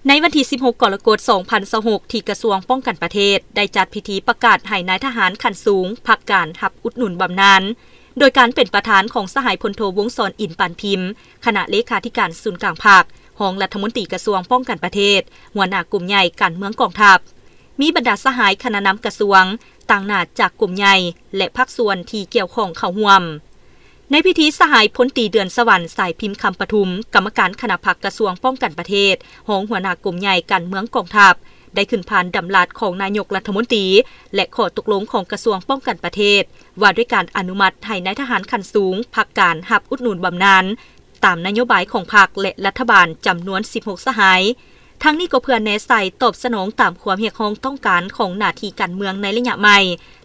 ในวันที่ 16 กรกฎาคม 2026 ที่กระทรวงป้องกันประเทศได้จัดพิธีประกาศให้นายทหารขั้นสูงพักการรับอุดหนุนบำนาญโดยการเป็นประธานของสหายพลโทวงศ์สรอินทร์ปานพิมพ์คณะเลขาธิการศูนย์กลางภาครองรัฐมนตรีกระทรวงป้องกันประเทศหัวหน้ากลุ่มใหญ่การเมืองกองทัพมีบรรดาสหายคณะนำกระทรวงต่างหน้าจากกลุ่มใหญ่และภาคส่วนที่เกี่ยวข้องเข้าร่วมในพิธีสหายพลตรีเดือนสวรรค์สายพิมพ์คำปทุมกรรมการคณะพรรคกระทรวงป้องกันประเทศรองหัวหน้ากลุ่มใหญ่การเมืองกองทัพได้ขึ้นผ่านดำรัสของนายกรัฐมนตรีและข้อตกลงของกระทรวงป้องกันประเทศว่าด้วยการอนุมัติให้นายทหารขั้นสูงพักการรับอุดหนุนบำนาญตามนโยบายของพรรคและรัฐบาลจำนวน16สหายทั้งนี้ก็เพื่อแนใส่ตอบสนองตามความเรียกร้องต้องการของหน้าที่การเมืองในระยะใหม่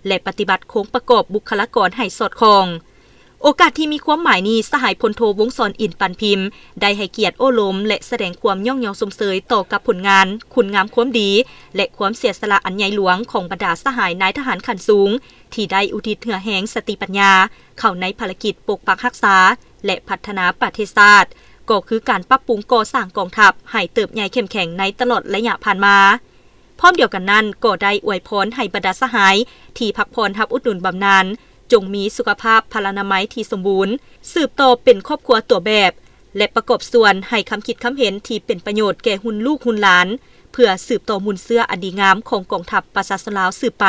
และปฏิบัติโครงประกอบบุคลากรให้สอดคล้องโอกาสที่มีความหมายนี้สหายพลโทวงศ์สรอินทร์ปานพิมพ์ได้ให้เกียรติโอ้ล้มและแสดงความย่องยอสมเสยต่อกับผลงานคุณงามความดีและความเสียสละอันใหญ่หลวงของบรรดาสหายนายทหารขั้นสูงที่ได้อุทิศเหือแหงสติปัญญาเข้าในภารกิจปกปักรักษาและพัฒนาประเทศชาติก็คือการปรับปรุงก่อสร้างกองทัพให้เติบใหญ่เข้มแข็งในตลอดระยะผ่านมาพร้อมเดียวกันนั้นก็ได้อวยพรให้บรรดาสหายที่พักผ่อนรับอุดหนุนบำนาญจงมีสุขภาพพลานามัยที่สมบูรณ์สืบต่อเป็นครอบครัวตัวแบบและประกอบส่วนให้คำคิดคำเห็นที่เป็นประโยชน์แก่หุ่นลูกหุ่นหลานเพื่อสืบต่อมูลเสื้ออดีงามของกองทัพประชาชนลาวสืบไป